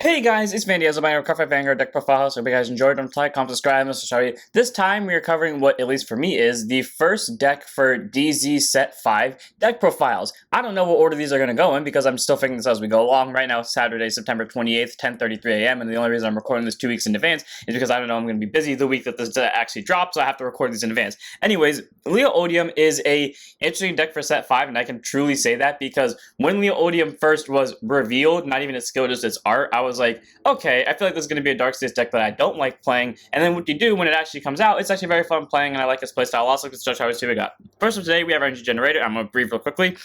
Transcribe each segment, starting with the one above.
Hey guys, it's Vandy as a cover Vanguard deck profile. So if you guys enjoyed, don't like, comment, subscribe, and show you. This time we are covering what, at least for me, is the first deck for DZ Set 5 deck profiles. I don't know what order these are going to go in because I'm still figuring this out as we go along. Right now, Saturday, September 28th, 10:33 a.m. And the only reason I'm recording this 2 weeks in advance is because I don't know I'm going to be busy the week that this actually drops, so I have to record these in advance. Anyways, Liael Odium is a interesting deck for Set 5, and I can truly say that because when Liael Odium first was revealed, not even its skill, just its art, I was like, okay, I feel like this is going to be a Dark States deck that I don't like playing, and then what you do when it actually comes out, it's actually very fun playing, and I like its playstyle. Also, let's judge how we got. First of today, we have our Energy Generator. I'm going to brief real quickly.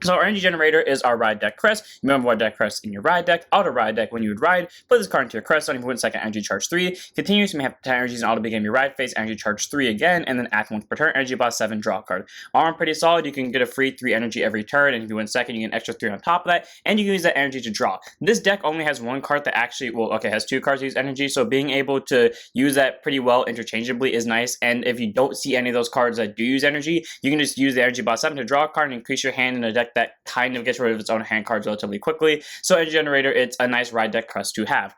So our Energy Generator is our ride deck crest. Remember what deck crest in your ride deck, auto ride deck when you would ride, put this card into your crest, on your second energy charge 3, continues to have 10 energies and auto begin your ride phase, energy charge 3 again, and then act once per turn, energy boss 7, draw a card. Arm pretty solid, you can get a free 3 energy every turn, and if you win second, you get an extra 3 on top of that, and you can use that energy to draw. This deck only has one card that actually, has 2 cards that use energy, so being able to use that pretty well interchangeably is nice, and if you don't see any of those cards that do use energy, you can just use the energy boss 7 to draw a card and increase your hand in a deck that kind of gets rid of its own hand cards relatively quickly. So Energy Generator, it's a nice ride deck crest to have.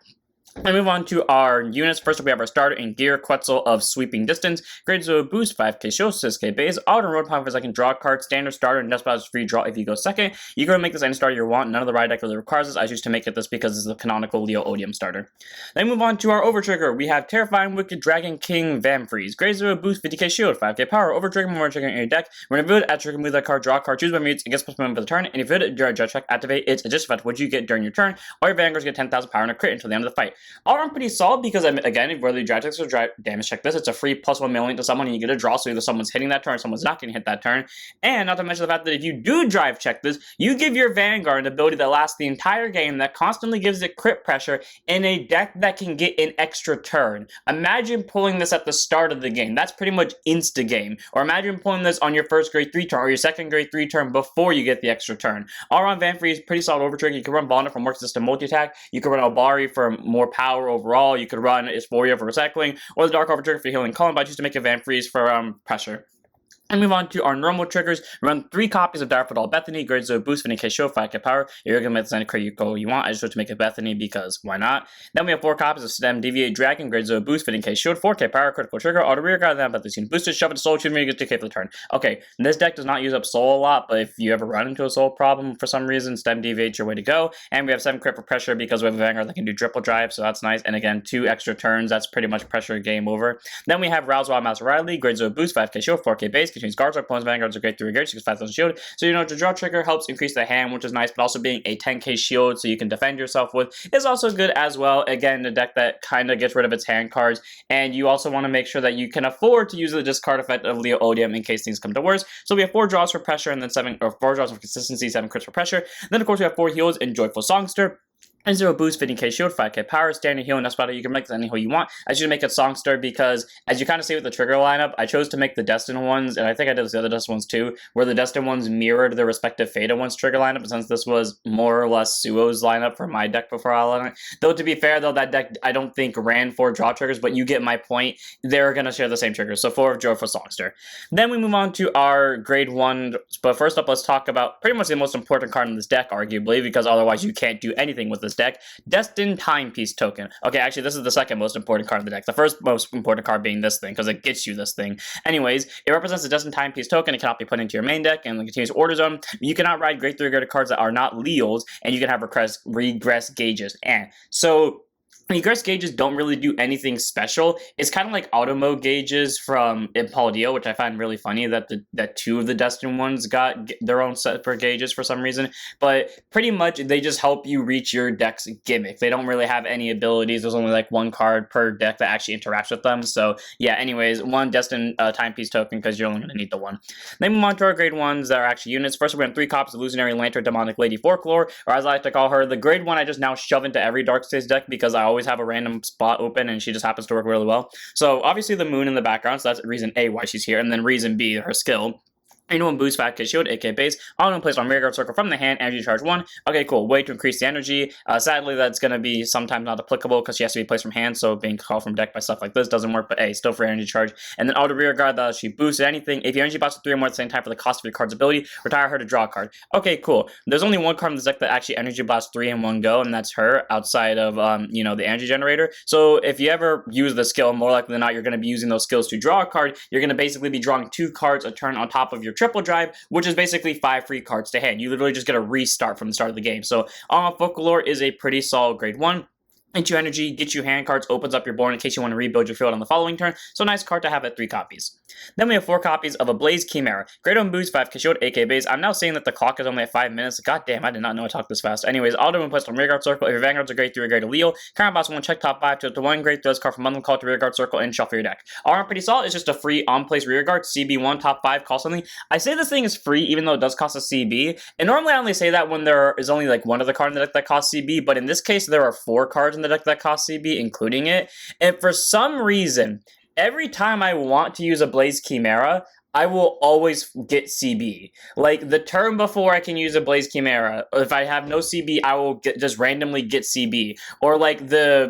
And move on to our units. First up, we have our starter in Gear, Quetzal of Sweeping Distance. Grades a boost, 5k shield, 6k base. Auto road power for second, draw a card. Standard starter, and Despot is free draw if you go second. You can make this any starter you want. None of the ride deck really requires this. I choose to make it this because it's the canonical Liael Odium starter. Then move on to our Overtrigger. We have Terrifying Wicked Dragon King Vamfreeze. Grades a boost, 50k shield, 5k power. Overtrigger, more trigger in your deck. When you viewed, add trigger, move that card, draw a card, choose one mutes, it gets plus one for the turn. And if you viewed it during a judge check, activate its additional effect. What you get during your turn? All your Vanguards get 10,000 power and a crit until the end of the fight. All around pretty solid because, again, whether you drive text or drive damage check this, it's a free +1 million to someone and you get a draw, so either someone's hitting that turn or someone's not going to hit that turn. And not to mention the fact that if you do drive check this, you give your Vanguard an ability that lasts the entire game that constantly gives it crit pressure in a deck that can get an extra turn. Imagine pulling this at the start of the game. That's pretty much insta-game. Or imagine pulling this on your first grade 3 turn or your second grade 3 turn before you get the extra turn. All around Vanfreeze is pretty solid overtrigger. You can run Bonda for more consistent multi-attack. You can run Obari for more power overall. You could run Isporia for recycling, or the Dark Overtrigger for healing Colin, but I choose to make a Vanfreeze for pressure. And move on to our normal triggers. Run 3 copies of Direful Doll Bethany. Grades a boost, 50k show, 5k power. You're going to make the crit you want. I just want to make a Bethany because why not? Then we have 4 copies of Stem Deviate Dragon. Grades a boost, 50k shield, 4k power, critical trigger, auto rear guard, then Bethany boosted, shove it to soul, choose me, you get 2k for the turn. Okay, this deck does not use up soul a lot, but if you ever run into a soul problem for some reason, Stem Deviate's your way to go. And we have 7 crit for pressure because we have a Vanguard that can do triple drive, so that's nice. And again, 2 extra turns, that's pretty much pressure game over. Then we have Rouse Wild Mouse Riley. Grades a boost, 5k shield, 4k base, continues guards, opponents, Vanguards are great to regard, 5,000 shield. So, the draw trigger helps increase the hand, which is nice, but also being a 10k shield so you can defend yourself with is also good as well. Again, a deck that kind of gets rid of its hand cards, and you also want to make sure that you can afford to use the discard effect of Liael Odium in case things come to worse. So we have 4 draws for pressure, and then 4 draws for consistency, 7 crits for pressure. Then, of course, we have 4 heals in Joyful Songster. And 0 boost, 50k shield, 5k power, standard heal, and that's about it. You can make this any hoe you want. I choose to make it Songster because, as you kind of see with the trigger lineup, I chose to make the Destined ones, and I think I did the other Destined ones too, where the Destined ones mirrored the respective Fata ones trigger lineup, since this was more or less Suo's lineup for my deck before I line it. Though, to be fair, though, that deck I don't think ran 4 draw triggers, but you get my point. They're going to share the same triggers, so 4 of Joyful Songster. Then we move on to our grade 1, but first up, let's talk about pretty much the most important card in this deck, arguably, because otherwise you can't do anything with this deck. Destined Timepiece Token. Okay, actually, this is the second most important card of the deck. The first most important card being this thing, because it gets you this thing. Anyways, it represents the Destined Timepiece Token. It cannot be put into your main deck, and the continuous order zone. You cannot ride Great 3 cards that are not Liaels, and you can have regress gauges. So regress gauges don't really do anything special. It's kind of like auto mode gauges from Impaldio, which I find really funny that that 2 of the Destined ones got their own set for gauges for some reason. But pretty much they just help you reach your deck's gimmick. They don't really have any abilities. There's only like 1 card per deck that actually interacts with them. So yeah, anyways, 1 Destined Timepiece Token because you're only going to need the 1. Then we move on to our grade 1s that are actually units. First, we have 3 copies of Illusionary Lantern Demonic Lady Folklore, or as I like to call her, the grade 1 I just now shove into every Dark States deck because I always have a random spot open and she just happens to work really well. So obviously the moon in the background, so that's reason A why she's here, and then reason B, her skill. Anyone boost 5k shield, aka base, on one placed on rearguard circle from the hand, energy charge 1. Okay, cool. Way to increase the energy. Sadly, that's going to be sometimes not applicable because she has to be placed from hand, so being called from deck by stuff like this doesn't work, but hey, still free energy charge. And then auto rearguard, that she boosts anything. If your energy bots with 3 or more at the same time for the cost of your card's ability, retire her to draw a card. Okay, cool. There's only one card in this deck that actually energy blasts 3 in one go, and that's her outside of, the energy generator. So if you ever use the skill, more likely than not, you're going to be using those skills to draw a card. You're going to basically be drawing 2 cards a turn on top of your triple drive, which is basically 5 free cards to hand. You literally just get a restart from the start of the game. So Folklore is a pretty solid grade 1. Into energy, get you hand cards, opens up your board in case you want to rebuild your field on the following turn. So nice card to have at 3 copies. Then we have 4 copies of Ablaze Chimera. Great on boost, 5k shield, AK base. I'm now saying that the clock is only at 5 minutes. God damn, I did not know I talked this fast. Anyways, auto when placed on rearguard circle. If your Vanguard's a grade 3 or grade Liael, current boss 1, check top 5 to 1 grade 3 card from bundle call to rearguard circle and shuffle your deck. All around pretty solid. It's just a free on-place rearguard. CB1 top 5 cost something. I say this thing is free even though it does cost a CB. And normally I only say that when there is only like one other card in the deck that costs CB, but in this case there are 4 cards in the deck that cost CB, including it. And for some reason, every time I want to use Ablaze Chimera, I will always get CB. Like, the turn before I can use Ablaze Chimera, if I have no CB, I will just randomly get CB. Or like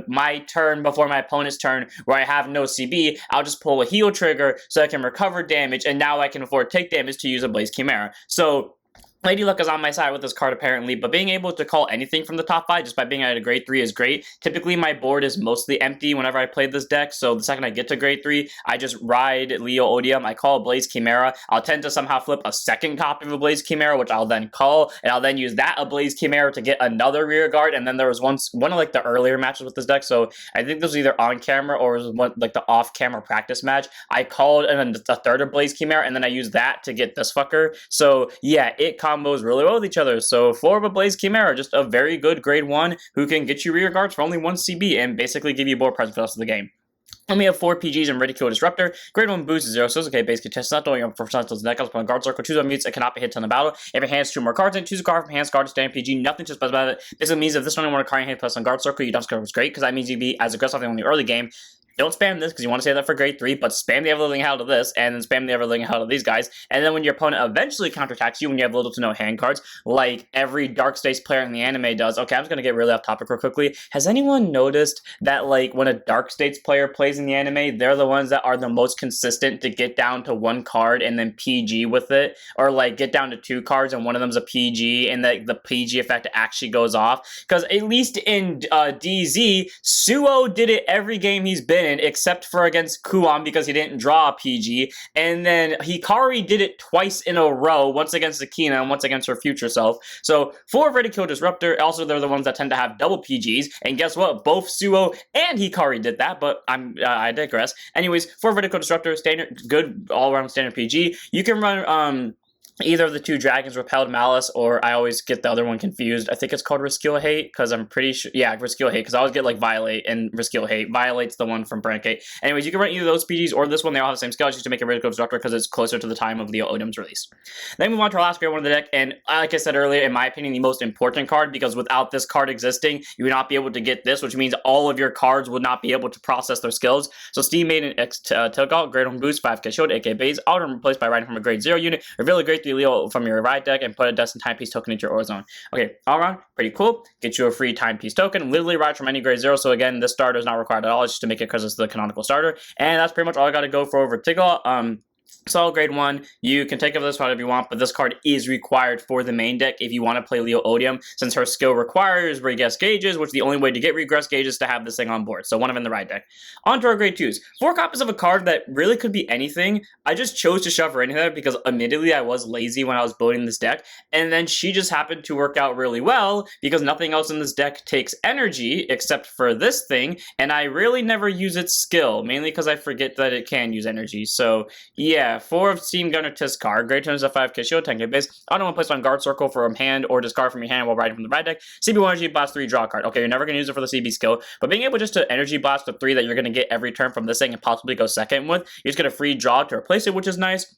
my turn before my opponent's turn where I have no CB, I'll just pull a heal trigger so I can recover damage, and now I can afford to take damage to use Ablaze Chimera. So Lady Luck is on my side with this card apparently, but being able to call anything from the top 5 just by being at a grade 3 is great. Typically my board is mostly empty whenever I play this deck, so the second I get to grade 3, I just ride Liael Odium, I call Ablaze Chimera, I'll tend to somehow flip a second copy of Ablaze Chimera, which I'll then call, and I'll then use that Ablaze Chimera to get another rear guard, and then there was one of like the earlier matches with this deck, so I think this was either on camera or was one, like the off camera practice match. I called and then a third Ablaze Chimera, and then I used that to get this fucker, so yeah, it combos really well with each other. So 4 of Ablaze Chimera, just a very good grade 1 who can get you rear guards for only 1 CB and basically give you board presence for the rest of the game. And we have 4 PGs and Ridicule Disruptor. Grade 1 boost is 0, so it's okay. Basically, test not only for percentiles deck, on guard circle, choose on mutes, it cannot be hit on the battle. If your hand's 2 more cards in, choose a card from hand's guard to stand PG, nothing to specify about it. This means if this one want a card in hand plus on guard circle, you don't score, it's great, because that means you'd be as aggressive in the early game. Don't spam this because you want to save that for grade 3, but spam the ever-living hell out of this, and then spam the ever-living hell out of these guys. And then when your opponent eventually counterattacks you when you have little to no hand cards, like every Dark States player in the anime does. Okay, I'm just going to get really off topic real quickly. Has anyone noticed that, like, when a Dark States player plays in the anime, they're the ones that are the most consistent to get down to 1 card and then PG with it? Or, like, get down to 2 cards and one of them's a PG, and the PG effect actually goes off? Because at least in DZ, Suo did it every game he's been in, except for against Kuon because he didn't draw a PG, and then Hikari did it twice in a row, once against Akina and once against her future self. So 4 Ridicule Disruptor, also they're the ones that tend to have double PGs, and guess what? Both Suo and Hikari did that, but I digress. Anyways, 4 Ridicule Disruptor, standard, good all-around standard PG. You can run either of the 2 dragons, Repelled Malice, or I always get the other one confused. I think it's called Riskill Hate, because I'm pretty sure, yeah, Riskill Hate, because I always get like Violate and Riskill Hate. Violate's the one from Brancate. Anyways, you can run either of those PGs or this one. They all have the same skill, just to make a Ridicule Disruptor because it's closer to the time of Liael Odium's release. Then we move on to our last grade 1 of the deck, and like I said earlier, in my opinion, the most important card, because without this card existing, you would not be able to get this, which means all of your cards would not be able to process their skills. So Steam Maiden X Tilgal, grade 1 boost, 5k shield, aka base, auto replaced by riding from a grade 0 unit, reveal a grade 3 Liael from your deck and put a Destined Timepiece token into your Aura Zone. Okay, all around, pretty cool. Get you a free Timepiece token. Literally ride from any grade 0, so again, this starter is not required at all. It's just to make it because it's the canonical starter. And that's pretty much all I got to go for over Tiggle. Solid grade 1, you can take over this card if you want, but this card is required for the main deck if you want to play Liael Odium, since her skill requires regress gauges, which the only way to get regress gauges is to have this thing on board, so one of them in the right deck. On to our grade 2s. 4 copies of a card that really could be anything. I just chose to shove her in here because admittedly I was lazy when I was building this deck, and then she just happened to work out really well because nothing else in this deck takes energy except for this thing, and I really never use its skill, mainly because I forget that it can use energy, so yeah. 4 of Steam Gunner Tiskar, grade 2 is a 5k shield, 10k base, auto one placed on guard circle from hand or discard from your hand while riding from the right deck, CB1 energy blast 3, draw a card. Okay, you're never going to use it for the CB skill, but being able just to energy blast the 3 that you're going to get every turn from this thing and possibly go second with, you just get a free draw to replace it, which is nice.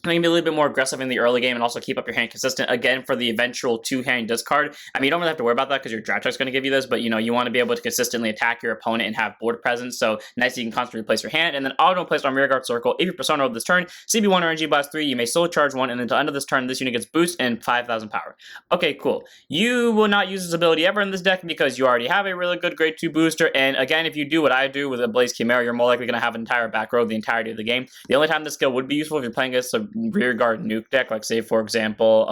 You can be a little bit more aggressive in the early game and also keep up your hand consistent, again, for the eventual two-hand discard. I mean, you don't really have to worry about that because your draft check's going to give you this, but, you know, you want to be able to consistently attack your opponent and have board presence, so nice that you can constantly place your hand. And then auto placed on rearguard circle. If your persona over this turn, CB1 or NG blast 3, you may solo charge 1, and then until the end of this turn, this unit gets boost and 5,000 power. Okay, cool. You will not use this ability ever in this deck because you already have a really good grade 2 booster, and again, if you do what I do with Ablaze Chimera, you're more likely going to have an entire back row the entirety of the game. The only time this skill would be useful if you're playing against a rearguard nuke deck, like say for example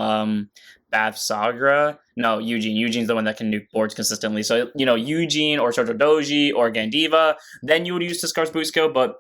Bath Sagra. No, Eugene. Eugene's the one that can nuke boards consistently. So, you know, Eugene or Shoujo Doji or Gandiva, then you would use Tiscar's boost skill, but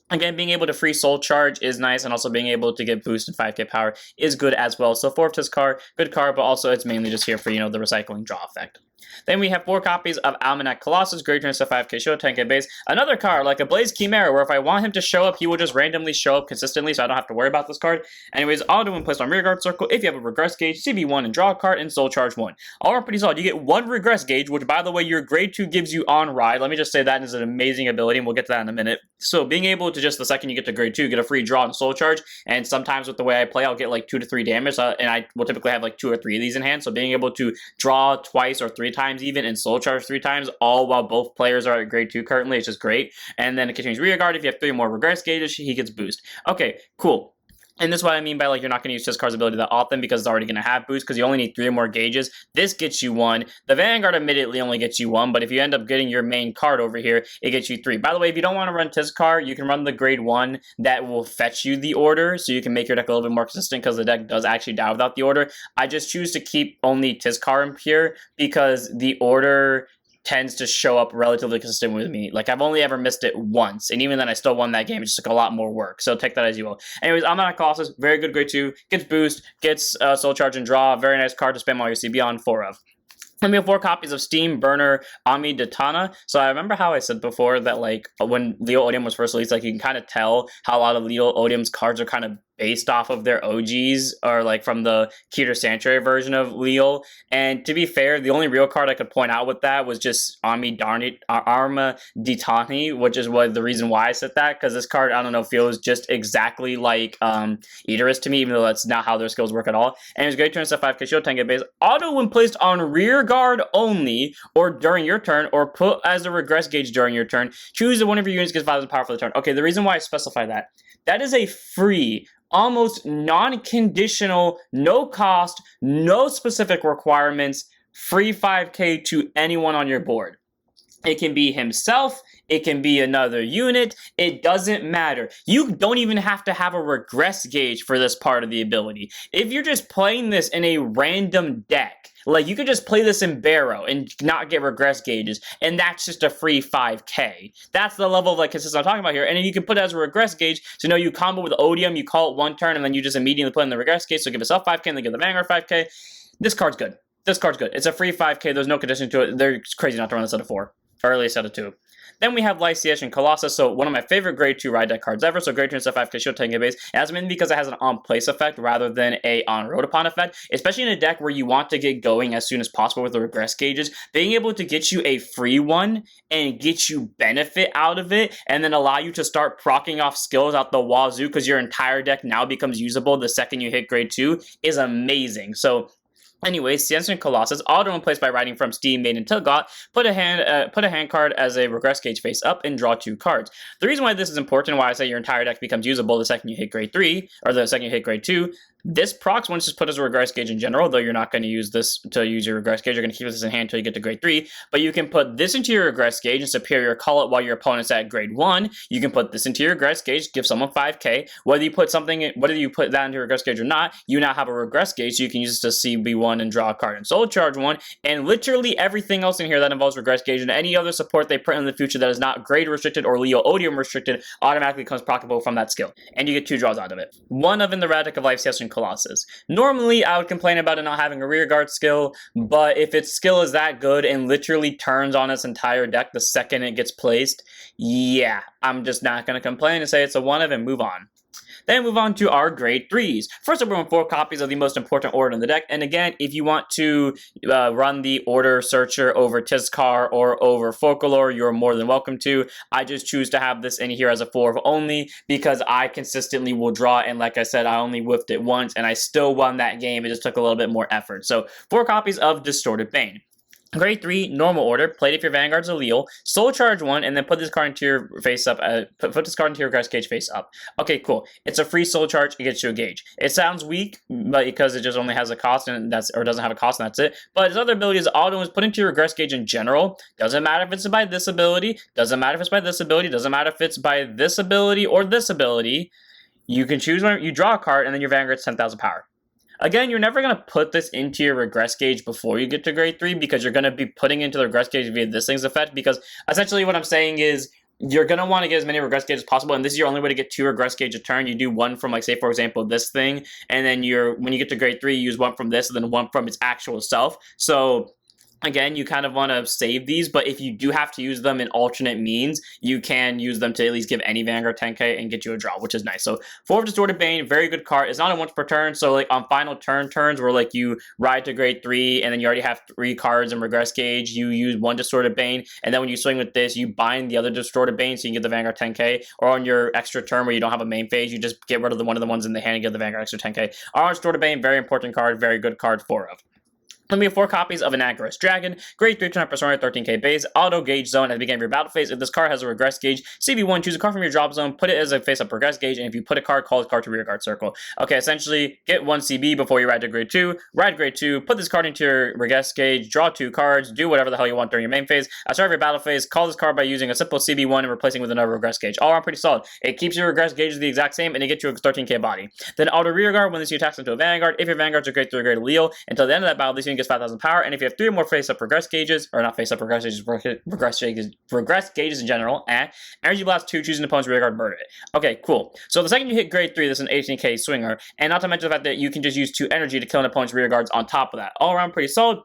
again, being able to free soul charge is nice, and also being able to get boost and 5k power is good as well. So 4 of Tiscar, good card, but also it's mainly just here for, you know, the recycling draw effect. Then we have 4 copies of Almanac Colossus, great turns to 5k show, 10k base. Another card like Ablaze Chimera, where if I want him to show up, he will just randomly show up consistently, so I don't have to worry about this card. Anyways, auto when placed on rearguard circle. If you have a regress gauge, CB1 and draw a card and soul charge 1. All are pretty solid. You get 1 regress gauge, which by the way, your grade 2 gives you on ride. Let me just say that is an amazing ability, and we'll get to that in a minute. So being able to just the second you get to grade 2, get a free draw and soul charge, and sometimes with the way I play, I'll get like 2 to 3 damage, and I will typically have like 2 or 3 of these in hand. So being able to draw twice or 3 times even and soul charge 3 times, all while both players are at grade 2 currently, it's just great. And then it continues rearguard. If you have 3 more regress gauges, he gets boost. Okay, cool. And this is what I mean by, like, you're not going to use Tiscar's ability that often because it's already going to have boost, because you only need 3 more gauges. This gets you 1. The Vanguard admittedly only gets you 1, but if you end up getting your main card over here, it gets you 3. By the way, if you don't want to run Tiscar, you can run the grade 1 that will fetch you the order, so you can make your deck a little bit more consistent because the deck does actually die without the order. I just choose to keep only Tiscar in here because the order tends to show up relatively consistent with me. Like, I've only ever missed it once, and even then I still won that game. It just took a lot more work, so take that as you will. Anyways, I'm not Colossus, very good grade 2, gets boost, gets soul charge and draw, very nice card to spam all your CB on 4 of. And we have 4 copies of Steam Burner Ami Datana. So I remember how I said before that, like, when Liael Odium was first released, like, you can kind of tell how a lot of Liael Odium's cards are kind of based off of their OGs, or like from the Keter Sanctuary version of Liael. And to be fair, the only real card I could point out with that was just Arma Ditani, which is the reason why I said that, because this card, I don't know, feels just exactly like Eaterus to me, even though that's not how their skills work at all. And it's great turn to 5k shield, 10k base. Auto when placed on rear guard only, or during your turn, or put as a regress gauge during your turn. Choose one of your units gets 5,000 power for the turn. Okay, the reason why I specify that is a free, almost non-conditional, no cost, no specific requirements, free 5k to anyone on your board. It can be himself, it can be another unit, it doesn't matter. You don't even have to have a regress gauge for this part of the ability. If you're just playing this in a random deck, like, you could just play this in Barrow and not get regress gauges, and that's just a free 5k. That's the level of, like, consistency I'm talking about here. And then you can put it as a regress gauge, so you combo with Odium, you call it 1 turn, and then you just immediately put in the regress gauge, so give yourself 5k, and then give the Vanguard 5k. This card's good. This card's good. It's a free 5k, there's no condition to it. They're crazy not to run this out of 4, or at least out of 2. Then we have Liael and Colossus, so one of my favorite grade 2 ride deck cards ever, so grade 2 and 5k shield 10k base. It has been because it has an on-place effect rather than a on-road upon effect, especially in a deck where you want to get going as soon as possible with the regress gauges. Being able to get you a free one and get you benefit out of it, and then allow you to start proccing off skills out the wazoo because your entire deck now becomes usable the second you hit grade 2 is amazing. So anyways, Liael and Colossus, auto in place by riding from Steam, Maiden, Tilgot, put a hand card as a regress gauge face up and draw 2 cards. The reason why this is important, why I say your entire deck becomes usable the second you hit grade 3, or the second you hit grade 2, this procs once just put as a regress gauge in general, though you're not going to use this to use your regress gauge, you're going to keep this in hand until you get to grade 3, but you can put this into your regress gauge and superior call it while your opponent's at grade 1, you can put this into your regress gauge, give someone 5k, whether you put that into your regress gauge or not, you now have a regress gauge, so you can use this to CB1 and draw a card and soul charge 1, and literally everything else in here that involves regress gauge and any other support they print in the future that is not grade restricted or Liael Odium restricted automatically becomes proccable from that skill, and you get 2 draws out of it. One of in the rad deck of Liael and Colossus. Normally, I would complain about it not having a rearguard skill, but if its skill is that good and literally turns on its entire deck the second it gets placed, yeah, I'm just not going to complain and say it's a 1 of and move on. Then move on to our grade 3s. First up, we're on 4 copies of the most important order in the deck. And again, if you want to run the order searcher over Tizcar or over Folklore, you're more than welcome to. I just choose to have this in here as a 4 of only because I consistently will draw. And like I said, I only whiffed it once and I still won that game. It just took a little bit more effort. So 4 copies of Distorted Bane. Grade 3, normal order, played if your Vanguard's a Liael, soul charge 1, and then put this card into your face up, put this card into your Crest gauge face up. Okay, cool. It's a free soul charge, it gets you a gauge. It sounds weak, but because it just only has a cost, and or doesn't have a cost, and that's it. But his other ability is auto is put into your regress gauge in general. Doesn't matter if it's by this ability, doesn't matter if it's by this ability, doesn't matter if it's by this ability or this ability. You can choose when you draw a card, and then your Vanguard's 10,000 power. Again, you're never going to put this into your regress gauge before you get to grade 3 because you're going to be putting into the regress gauge via this thing's effect, because essentially what I'm saying is you're going to want to get as many regress gauges as possible, and this is your only way to get 2 regress gauge a turn. You do 1 from, like, say, for example, this thing, and then when you get to grade 3, you use 1 from this, and then 1 from its actual self. So again, you kind of want to save these, but if you do have to use them in alternate means, you can use them to at least give any Vanguard 10k and get you a draw, which is nice. So 4 of Distorted Bane, very good card. It's not a once per turn, so like on final turns where like you ride to grade 3 and then you already have 3 cards in regress gauge, you use 1 Distorted Bane, and then when you swing with this, you bind the other Distorted Bane so you can get the Vanguard 10k, or on your extra turn where you don't have a main phase, you just get rid of one of the ones in the hand and get the Vanguard extra 10k. Our Distorted Bane, very important card, very good card, 4 of. Then we have 4 copies of Anagorous Dragon, grade 3 turn persona, 13k base, auto gauge zone at the beginning of your battle phase. If this card has a regress gauge, CB1, choose a card from your drop zone, put it as a face up regress gauge, and if you put a card, call this card to rear guard circle. Okay, essentially, get 1 CB before you ride to grade 2, ride grade 2, put this card into your regress gauge, draw 2 cards, do whatever the hell you want during your main phase. At the start of your battle phase, call this card by using a simple CB1 and replacing with another regress gauge. All around pretty solid. It keeps your regress gauges the exact same, and it gets you a 13k body. Then auto rear guard when this unit attacks into a Vanguard. If your Vanguard's a grade 3 or grade Liael, until the end of that battle, this unit gets 5,000 power, and if you have 3 or more face-up regress gauges, or not face-up regress gauges, regress gauges in general, Energy Blast 2, choosing opponent's rear guard, murder it. Okay, cool. So the second you hit grade 3, this is an 18k swinger, and not to mention the fact that you can just use 2 energy to kill an opponent's rear guards on top of that. All around pretty solid.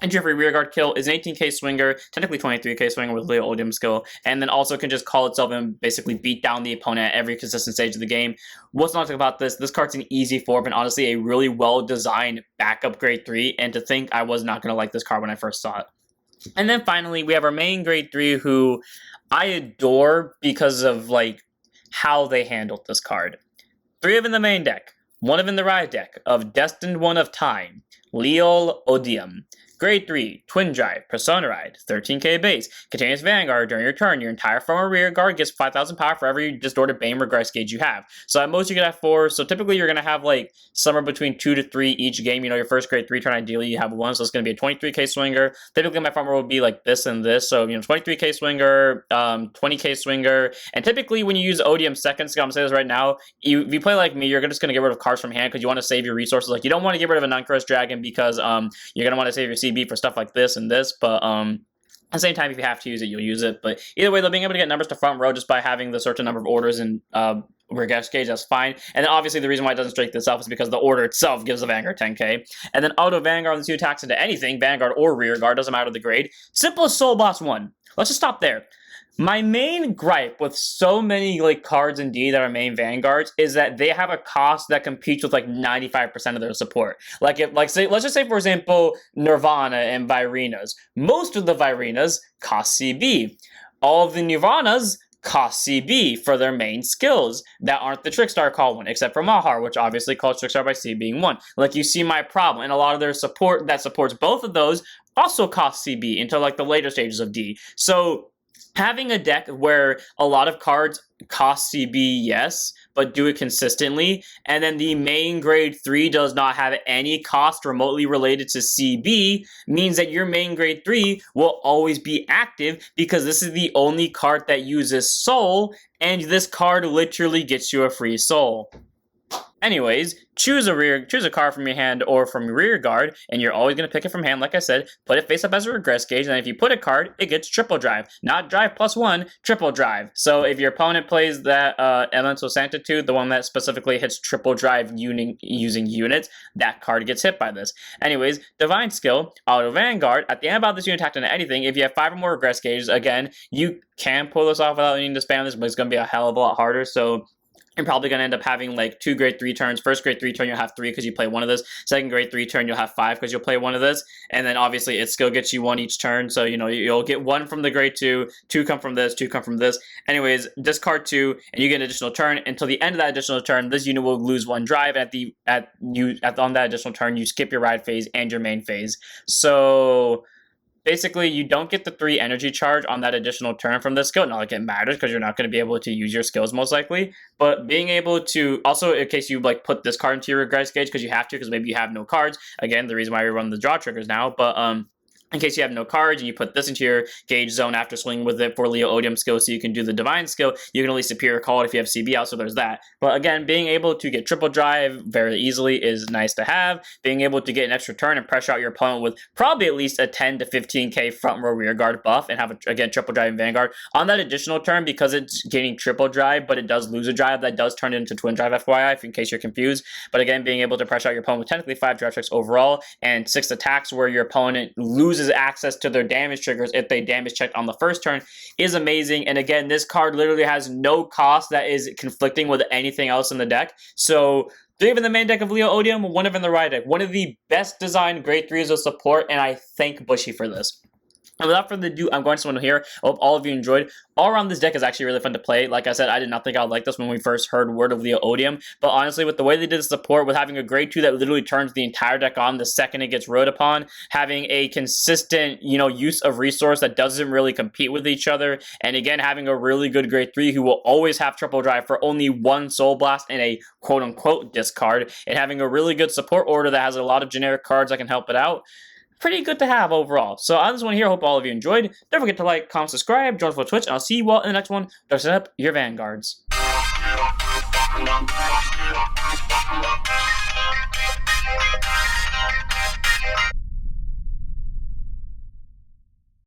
Entry for rear guard kill is an 18k swinger, technically 23k swinger with Liael Odium skill, and then also can just call itself and basically beat down the opponent at every consistent stage of the game. What's not to about this? This card's an easy 4, but honestly a really well-designed backup grade 3, and to think I was not going to like this card when I first saw it. And then finally, we have our main grade 3 who I adore because of like how they handled this card. 3 of in the main deck, 1 of in the ride deck, of Destined One of Time, Liael Odium. Grade 3, Twin Drive, Persona Ride, 13k base, Continuous Vanguard. During your turn, your entire front or rear guard gets 5,000 power for every Distorted Bane regress gauge you have. So at most you can have 4, so typically you're going to have like somewhere between 2 to 3 each game. You know, your first grade 3 turn, ideally you have 1, so it's going to be a 23k swinger. Typically my front row would be like this and this, so you know, 23k swinger, 20k swinger, and typically when you use Odium second skill, I'm going to say this right now, if you play like me, you're just going to get rid of cards from hand because you want to save your resources. Like you don't want to get rid of a Anagorous Dragon because you're going to want to save your CB for stuff like this and this, but at the same time, if you have to use it, you'll use it. But either way, they're being able to get numbers to front row just by having the certain number of orders in regress gauge, that's fine. And then obviously the reason why it doesn't strike this off is because the order itself gives the Vanguard 10k. And then auto Vanguard when this unit attacks into anything, Vanguard or rear guard, doesn't matter the grade. Simple as Soul Boss 1. Let's just stop there. My main gripe with so many like cards in D that are main Vanguards is that they have a cost that competes with like 95% of their support. Like if let's just say for example Nirvana and Virenas. Most of the Virenas cost CB. All of the Nirvanas cost CB for their main skills that aren't the Trickstar call one, except for Mahar, which obviously calls Trickstar by C being 1. Like you see my problem, and a lot of their support that supports both of those also costs CB until like the later stages of D. So having a deck where a lot of cards cost CB, yes, but do it consistently, and then the main grade 3 does not have any cost remotely related to CB, means that your main grade 3 will always be active because this is the only card that uses soul, and this card literally gets you a free soul. Anyways, choose a card from your hand or from your rear guard, and you're always going to pick it from hand, like I said. Put it face up as a regress gauge, and if you put a card, it gets triple drive. Not drive plus 1, triple drive. So if your opponent plays that Elemental Sanctitude, the one that specifically hits triple drive using units, that card gets hit by this. Anyways, Divine Skill, Auto Vanguard. At the end of this unit attacked into anything, if you have 5 or more regress gauges, again, you can pull this off without needing to spam this, but it's going to be a hell of a lot harder, so you're probably going to end up having like 2 grade 3 turns. First grade 3 turn, you'll have 3 because you play one of this. Second grade 3 turn, you'll have 5 because you'll play one of this. And then obviously it still gets you 1 each turn. So, you know, you'll get 1 from the grade 2, 2 come from this, 2 come from this. Anyways, discard 2 and you get an additional turn. Until the end of that additional turn, this unit will lose 1 drive. On that additional turn, you skip your ride phase and your main phase. So basically, you don't get the 3 energy charge on that additional turn from this skill. Not like it matters because you're not going to be able to use your skills most likely. But being able to, also in case you like put this card into your regress gauge because you have to, because maybe you have no cards. Again, the reason why we run the draw triggers now. But in case you have no cards and you put this into your gauge zone after swinging with it for Liael Odium skill so you can do the divine skill, you can only superior call it if you have CB out, so there's that. But again, being able to get triple drive very easily is nice to have. Being able to get an extra turn and pressure out your opponent with probably at least a 10 to 15k front row rear guard buff and have, again, triple drive in Vanguard. On that additional turn, because it's gaining triple drive, but it does lose a drive, that does turn it into twin drive FYI, in case you're confused. But again, being able to pressure out your opponent with technically 5 drive checks overall and 6 attacks where your opponent loses access to their damage triggers if they damage checked on the first turn is amazing. And again, this card literally has no cost that is conflicting with anything else in the deck. So 3 in the main deck of Liael Odium, 1 in the right deck. One of the best designed grade 3s of support, and I thank Bushy for this. And without further ado, I'm going to someone here. I hope all of you enjoyed. All around, this deck is actually really fun to play. Like I said, I did not think I would like this when we first heard word of Liael Odium. But honestly, with the way they did the support, with having a grade 2 that literally turns the entire deck on the second it gets rode upon, having a consistent, you know, use of resource that doesn't really compete with each other, and again, having a really good grade 3 who will always have triple drive for only 1 soul blast and a quote-unquote discard, and having a really good support order that has a lot of generic cards that can help it out. Pretty good to have overall. So on this one here, hope all of you enjoyed. Don't forget to like, comment, subscribe, join us for Twitch, and I'll see you all in the next one. Don't set up your Vanguards.